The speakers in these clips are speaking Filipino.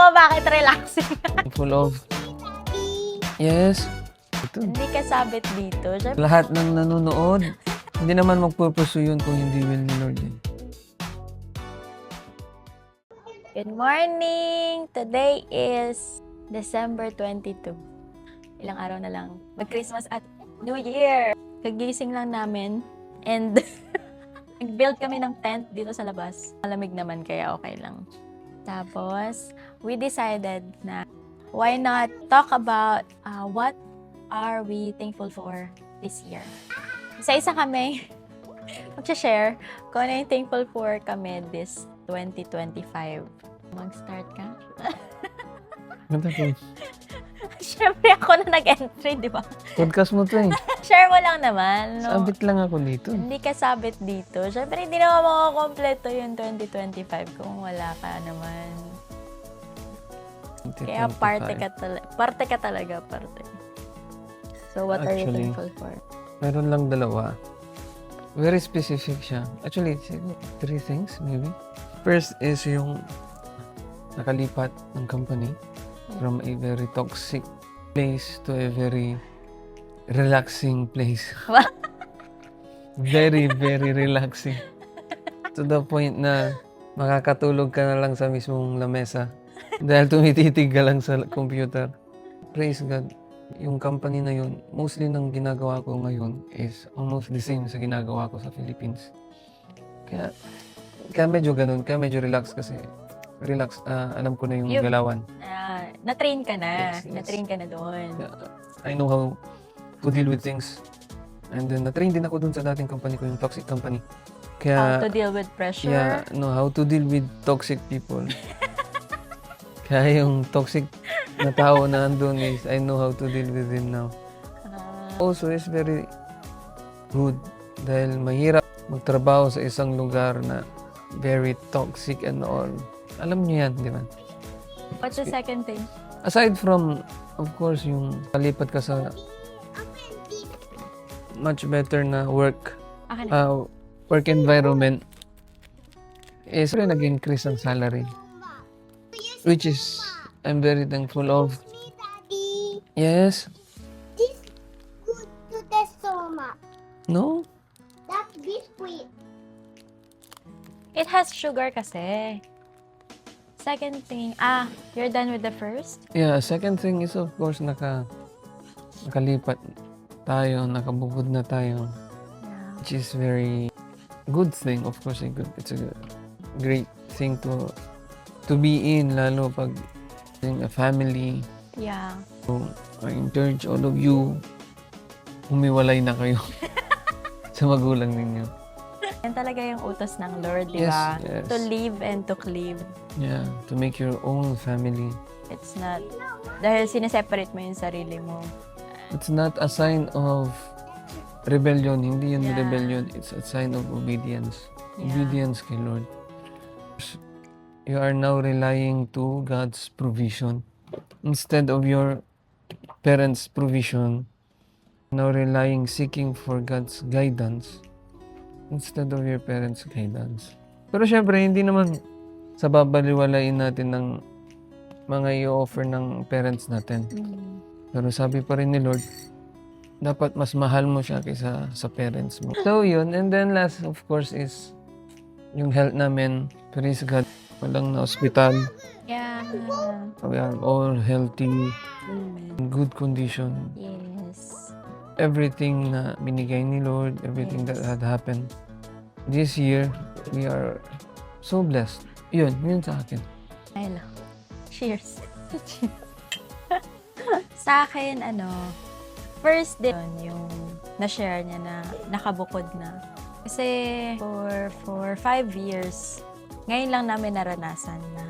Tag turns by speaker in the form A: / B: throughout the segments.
A: mo bakit relaxing?
B: Full of... Yes. Ito.
A: Hindi ka sabit dito. Siyempre,
B: Lahat ng nanonood, hindi naman magpupursue yun kung hindi will ni Lord. Eh.
A: good morning! Today is December 22. Ilang araw na lang. Mag-Christmas at New Year! Kagising lang namin and nag-build kami ng tent dito sa labas. Malamig naman kaya okay lang. Tapos, we decided na why not talk about what are we thankful for this year. Isa-isa kami mag-share kung ano yung thankful for kami this 2025. Mag-start ka?
B: Ganda po.
A: Siyempre ako na nag-entry, di ba?
B: Podcast mo to eh.
A: Share mo lang naman. No?
B: Sabit lang ako dito.
A: Hindi ka sabit dito. Siyempre, hindi naman makakompleto yung 2025 kung wala ka naman. Kaya parte ka talaga. So, what are you
B: Actually,
A: thankful for?
B: Meron lang dalawa. Very specific siya. Actually, 3 things maybe. First is yung nakalipat ng company from a very toxic place to a very relaxing place. Very, very relaxing. To the point na makakatulog ka na lang sa mismong lamesa dahil tumititig ka lang sa computer. Praise God. Yung company na yun, mostly ng ginagawa ko ngayon is almost the same sa ginagawa ko sa Philippines. Kaya medyo ganun, kaya medyo relax kasi. Relax, alam ko na yung galawan.
A: Na-train ka na.
B: Yes.
A: Na-train ka na doon.
B: I know how to deal with things. And then, na-train din ako dun sa dating company ko, yung toxic company.
A: How to deal with pressure.
B: Yeah, no, how to deal with toxic people. Kaya yung toxic na tao na andun is, I know how to deal with him now. Also, it's very good dahil mahirap magtrabaho sa isang lugar na very toxic and all. Alam niyo yan, di ba?
A: What's the second thing?
B: Aside from, of course, yung kalipat ka sa much better na work environment, is really nag-increase ang salary. Which is, I'm very thankful of. Yes?
C: This good to the stomach.
B: No?
C: That's biscuit.
A: It has sugar kasi. Second thing, you're done with the first?
B: Yeah, second thing is of course nakalipat tayo, nakabukod na tayo.
A: Yeah.
B: Which is very good thing, of course. It's a great thing to be in, lalo pag a family.
A: Yeah.
B: So, I encourage all of you, humiwalay na kayo sa magulang ninyo.
A: Yan talaga yung utos ng Lord, di
B: Yes,
A: ba?
B: yes.
A: To live and to cleave.
B: Yeah, to make your own family.
A: It's not, dahil sineseparate mo yung sarili mo.
B: It's not a sign of rebellion. Hindi yun
A: Yeah.
B: rebellion. It's a sign of obedience.
A: Yeah.
B: Obedience kay Lord. You are now relying to God's provision. Instead of your parents' provision, now seeking for God's guidance instead of your parents' guidance. Pero syempre, hindi naman sa babaliwalain natin ng mga i-offer ng parents natin. Pero sabi pa rin ni Lord, dapat mas mahal mo siya kaysa sa parents mo. So yun, and then last of course is yung health namin. Praise God, walang na hospital.
A: Yeah.
B: We are all healthy,
A: Amen.
B: in good condition.
A: Yes.
B: Everything na binigay ni Lord, everything that had happened this year, we are so blessed. Yun sa akin.
A: I love. Cheers. Sa akin, first day, yung na-share niya na nakabukod na. Kasi for 5 years, ngayon lang namin naranasan na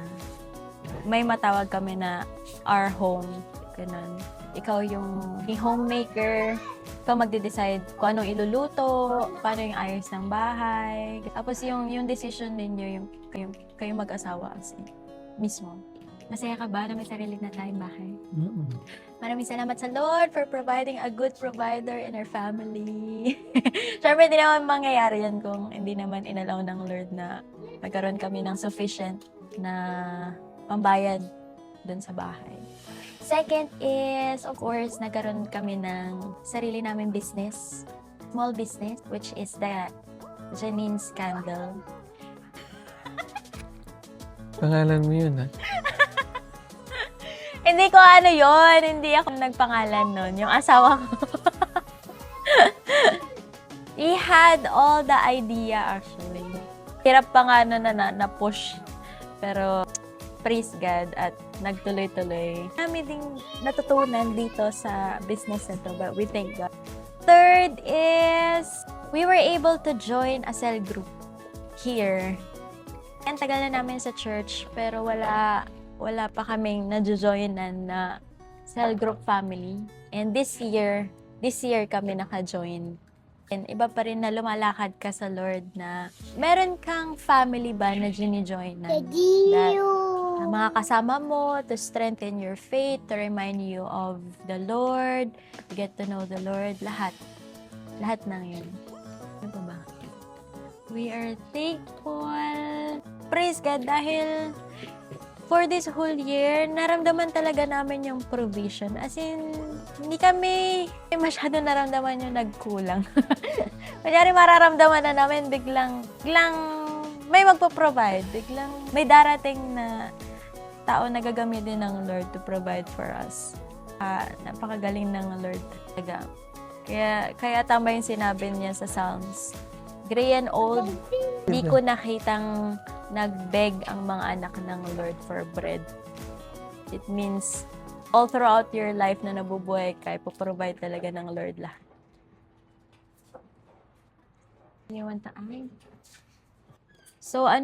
A: may matawag kami na our home. Ganun. Ikaw yung homemaker, ikaw magde-decide kung anong iluluto, paano yung ayos ng bahay. Tapos yung decision ninyo, yung kayo mag-asawa mismo. Masaya ka ba na may sarili na tayong bahay? Maraming salamat sa Lord for providing a good provider in our family. Siyempre, hindi naman mangyayari yan kung hindi naman inalaw ng Lord na magkaroon kami ng sufficient na pambayad dun sa bahay. Second is, of course, nagkaroon kami ng sarili namin business. Small business, which is the Janine's Candle.
B: Pangalan mo yun, ha?
A: Hindi ko ano yon, hindi ako nagpangalan nun. Yung asawa ko. He had all the idea actually. Hirap pa nga na-push. Pero praise God at nagtuloy-tuloy. Kami ding natutunan dito sa business na to, but we thank God. Third is, we were able to join a cell group here. Ang tagal na namin sa church, pero wala pa kaming na-joinan na cell group family. And this year kami naka-join. And iba pa rin na lumalakad ka sa Lord na meron kang family ba na gini-joinan? That mga kasama mo to strengthen your faith, to remind you of the Lord, to get to know the Lord, lahat. Lahat ng yun. Ano ba? We are thankful. Praise God dahil for this whole year, naramdaman talaga namin yung provision. As in, hindi kami masyado naramdaman yung nagkulang. Kunyari mararamdaman na namin, biglang may magpo-provide. Biglang may darating na tao na gagamitin ng Lord to provide for us. Napakagaling ng Lord talaga. Kaya tama yung sinabi niya sa Psalms. Gray and old, di ko nakitang nagbeg ang mga anak ng Lord for bread. It means all throughout your life na nabubuhay ka, ipoprovide talaga ng Lord lahat. So ay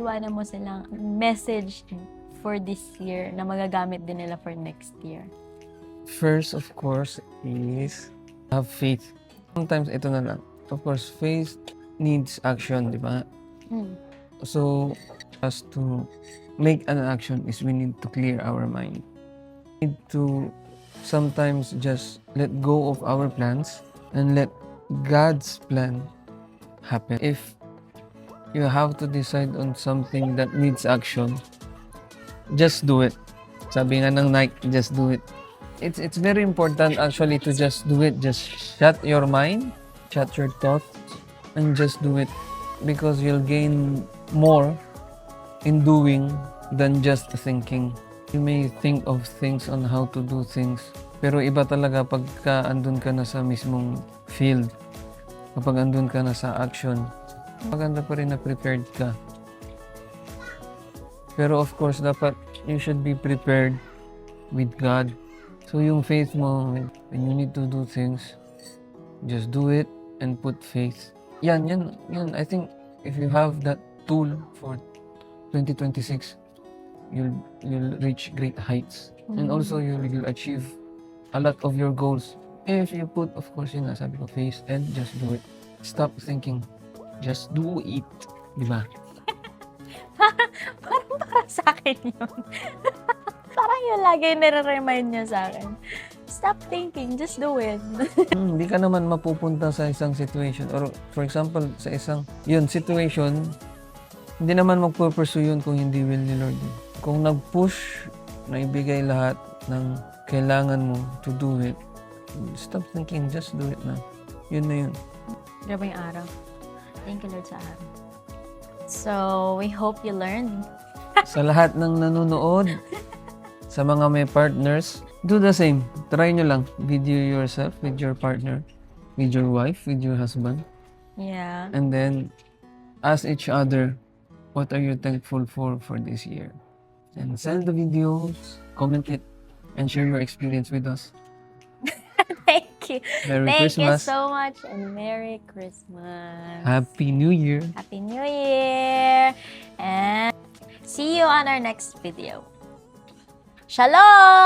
A: iwanan mo silang message for this year na magagamit din nila for next year.
B: First, of course, is have faith. Sometimes ito na lang. Of course, faith needs action, di ba? So, us to make an action is we need to clear our mind. We need to sometimes just let go of our plans and let God's plan happen. If you have to decide on something that needs action, just do it. Sabi nga ng Nike, just do it. It's very important actually to just do it. Just shut your mind, shut your thoughts, and just do it. Because you'll gain more in doing than just thinking. You may think of things on how to do things, pero iba talaga pagka andun ka na sa mismong field. Kapag andun ka na sa action, maganda pa rin na prepared ka. Pero of course, dapat you should be prepared with God. So yung faith mo, when you need to do things, just do it and put faith. Yan. I think if you have that tool for 2026, you'll reach great heights. And also you'll achieve a lot of your goals. If you put, of course, yun na, sabi ko, faith and just do it. Stop thinking. Just do it. Diba?
A: Parang para sa akin yun. Parang yun lagi nire-remind niya sa akin. Stop thinking, just do it.
B: Hindi ka naman mapupunta sa isang situation. Or for example, sa isang situation, hindi naman magpupursue yun kung hindi will ni Lord. Kung nag-push na ibigay lahat ng kailangan mo to do it, stop thinking, just do it na. Yun na yun.
A: Grabe yung araw. Thank you, Lord, sa araw. So, we hope you learned.
B: Sa lahat ng nanonood, sa mga may partners, do the same. Try nyo lang. Video yourself with your partner, with your wife, with your husband.
A: Yeah.
B: And then, ask each other, what are you thankful for this year? And send the videos, comment it, and share your experience with us.
A: Thank you.
B: Merry
A: Thank
B: Christmas.
A: you so much and Merry Christmas.
B: Happy New Year.
A: Happy New Year. And see you on our next video. Shalom!